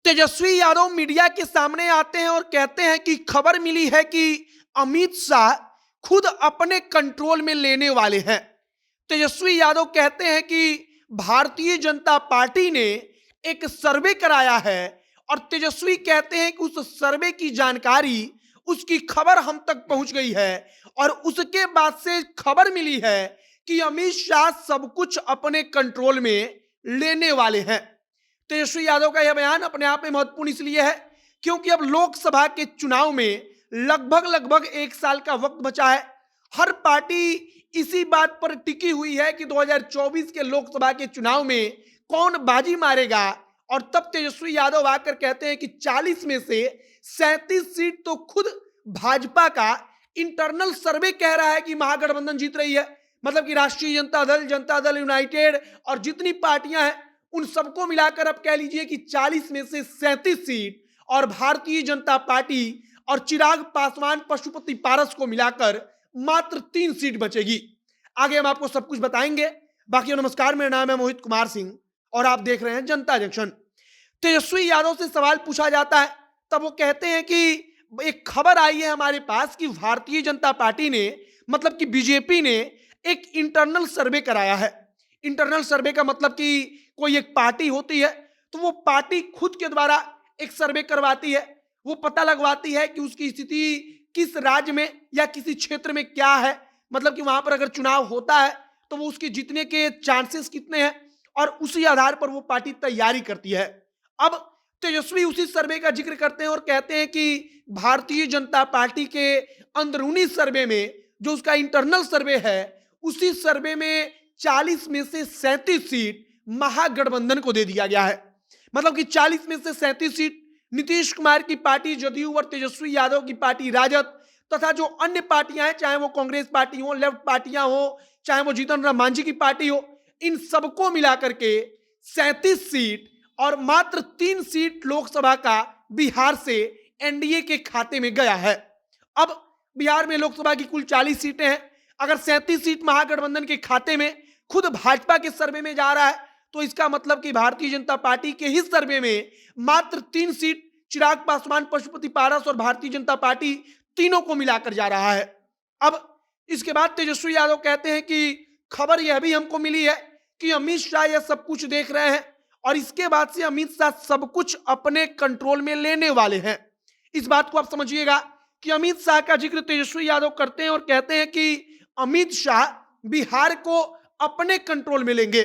Tejashwi Yadav media के सामने आते हैं और कहते हैं कि खबर मिली है कि अमित शाह खुद अपने कंट्रोल में लेने वाले हैं। तेजस्वी यादव कहते हैं कि भारतीय जनता पार्टी ने एक सर्वे कराया है और तेजस्वी कहते हैं कि उस सर्वे की जानकारी, उसकी खबर हम तक पहुंच गई है और उसके बाद से खबर मिली है कि अमित शाह सब कुछ अपने कंट्रोल में लेने वाले हैं। तेजस्वी यादव का यह बयान अपने आप में महत्वपूर्ण इसलिए है क्योंकि अब लोकसभा के चुनाव में लगभग 1 साल का वक्त बचा है। हर पार्टी इसी बात पर टिकी हुई है कि 2024 के लोकसभा के चुनाव में कौन बाजी मारेगा और तब तेजस्वी यादव आकर कहते हैं कि 40 में से 37 सीट तो खुद भाजपा का इंटरनल सर्वे कह रहा है कि महागठबंधन जीत रही है। मतलब कि राष्ट्रीय जनता दल यूनाइटेड और जितनी पार्टियां हैं उन सबको मिलाकर अब कह लीजिए कि 40 में से 37 सीट और भारतीय जनता पार्टी और चिराग पासवान पशुपति पारस को मिलाकर मात्र 3 सीट बचेगी। आगे हम आपको सब कुछ बताएंगे। बाकी नमस्कार, मेरा नाम है मोहित कुमार सिंह और आप देख रहे हैं जनता जंक्शन। तेजस्वी यादव से सवाल पूछा जाता है तब वो कहते हैं कि एक खबर आई है हमारे पास कि भारतीय जनता पार्टी ने, मतलब कि बीजेपी ने एक इंटरनल सर्वे कराया है। इंटरनल सर्वे का मतलब कि कोई एक पार्टी होती है तो वो पार्टी खुद के द्वारा एक सर्वे करवाती है, वो पता लगवाती है कि उसकी स्थिति किस राज्य में या किसी क्षेत्र में क्या है। मतलब कि वहां पर अगर चुनाव होता है तो वो उसके जीतने के चांसेस कितने हैं और उसी आधार पर वो पार्टी तैयारी करती है। अब तेजस्वी उसी सर्वे का जिक्र करते हैं और कहते हैं कि भारतीय जनता पार्टी के अंदरूनी सर्वे में, जो उसका इंटरनल सर्वे है, उसी सर्वे में 40 में से 37 सीट महागठबंधन को दे दिया गया है। मतलब कि 40 में से 37 सीट नीतीश कुमार की पार्टी जदयू और तेजस्वी यादव की पार्टी राजद तथा जो अन्य पार्टियां हैं, चाहे वो कांग्रेस पार्टी हो, लेफ्ट पार्टियां हो, चाहे वो जीतन राम मांझी की पार्टी हो, इन सबको मिलाकर के 37 सीट और मात्र 3 सीट लोकसभा का बिहार से एनडीए के खाते में गया है। अब बिहार में लोकसभा की कुल 40 सीटें हैं। अगर 37 सीट महागठबंधन के खाते में खुद भाजपा के सर्वे में जा रहा है तो इसका मतलब कि भारतीय जनता पार्टी के ही सर्वे में मात्र 3 सीट चिराग पासवान, पशुपति पारस और भारतीय जनता पार्टी तीनों को मिलाकर जा रहा है। अब इसके बाद तेजस्वी यादव कहते हैं कि खबर यह भी हमको मिली है कि अमित शाह यह सब कुछ देख रहे हैं और इसके बाद से अमित शाह सब कुछ अपने कंट्रोल में लेने वाले हैं। इस बात को आप समझिएगा कि अमित शाह का जिक्र तेजस्वी यादव करते हैं और कहते हैं कि अमित शाह बिहार को अपने कंट्रोल में लेंगे।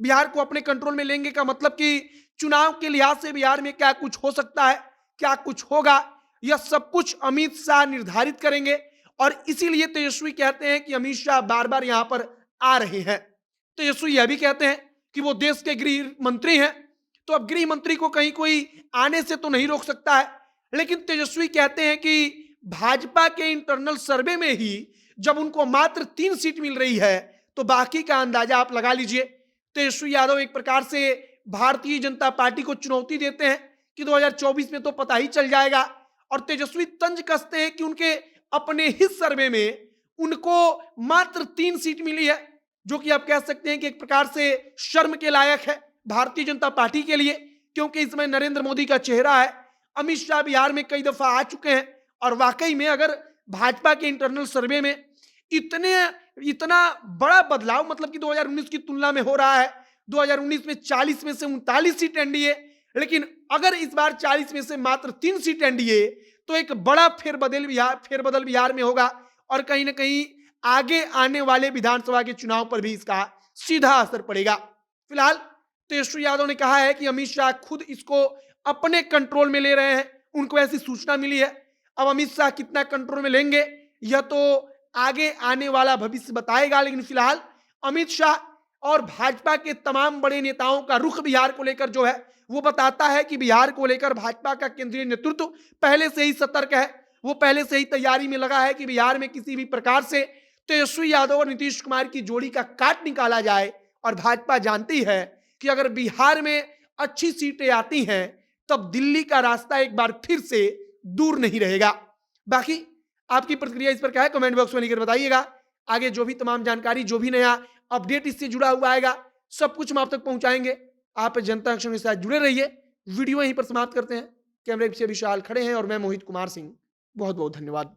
बिहार को अपने कंट्रोल में लेंगे का मतलब कि चुनाव के लिहाज से बिहार में क्या कुछ हो सकता है, क्या कुछ होगा, यह सब कुछ अमित शाह निर्धारित करेंगे। और इसीलिए तेजस्वी कहते हैं कि अमित शाह बार बार यहां पर आ रहे हैं। तेजस्वी यह भी कहते हैं कि वो देश के गृह मंत्री हैं, तो अब गृह मंत्री को कहीं कोई आने से तो नहीं रोक सकता है। लेकिन तेजस्वी कहते हैं कि भाजपा के इंटरनल सर्वे में ही जब उनको मात्र 3 सीट मिल रही है तो बाकी का अंदाजा आप लगा लीजिए। तेजस्वी यादव एक प्रकार से भारतीय जनता पार्टी को चुनौती देते हैं कि 2024 में तो पता ही चल जाएगा। और तेजस्वी तंज कसते हैं कि उनके अपने ही सर्वे में उनको मात्र 3 सीट मिली है, जो कि आप कह सकते हैं कि एक प्रकार से शर्म के लायक है भारतीय जनता पार्टी के लिए, क्योंकि इसमें नरेंद्र मोदी का चेहरा है। अमित शाह बिहार में कई दफा आ चुके हैं और वाकई में अगर भाजपा के इंटरनल सर्वे में इतना बड़ा बदलाव, मतलब कि 2019 की तुलना में हो रहा है, 2019 में 40 में से 39 सीट एनडीए, लेकिन अगर इस बार 40 में से मात्र 3 सीट एनडीए तो एक बड़ा फेरबदल बिहार में होगा और कहीं ना कहीं आगे आने वाले विधानसभा के चुनाव पर भी इसका सीधा असर पड़ेगा। फिलहाल तेजस्वी यादव ने कहा है कि अमित शाह खुद इसको अपने कंट्रोल में ले रहे हैं, उनको ऐसी सूचना मिली है। अब अमित शाह कितना कंट्रोल में लेंगे यह तो आगे आने वाला भविष्य बताएगा, लेकिन फिलहाल अमित शाह और भाजपा के तमाम बड़े नेताओं का रुख बिहार को लेकर जो है वो बताता है कि बिहार को लेकर भाजपा का केंद्रीय नेतृत्व पहले से ही सतर्क है। वो पहले से ही तैयारी में लगा है कि बिहार में किसी भी प्रकार से तेजस्वी यादव और नीतीश कुमार की जोड़ी का काट निकाला जाए। और भाजपा जानती है कि अगर बिहार में अच्छी सीटें आती हैं तब दिल्ली का रास्ता एक बार फिर से दूर नहीं रहेगा। बाकी आपकी प्रतिक्रिया इस पर क्या है, कमेंट बॉक्स में लिखकर बताइएगा। आगे जो भी तमाम जानकारी, जो भी नया अपडेट इससे जुड़ा हुआ आएगा, सब कुछ हम आप तक पहुंचाएंगे। आप जनता जंक्शन के साथ जुड़े रहिए। वीडियो यहीं पर समाप्त करते हैं। कैमरे पीछे विशाल खड़े हैं और मैं मोहित कुमार सिंह। बहुत बहुत धन्यवाद।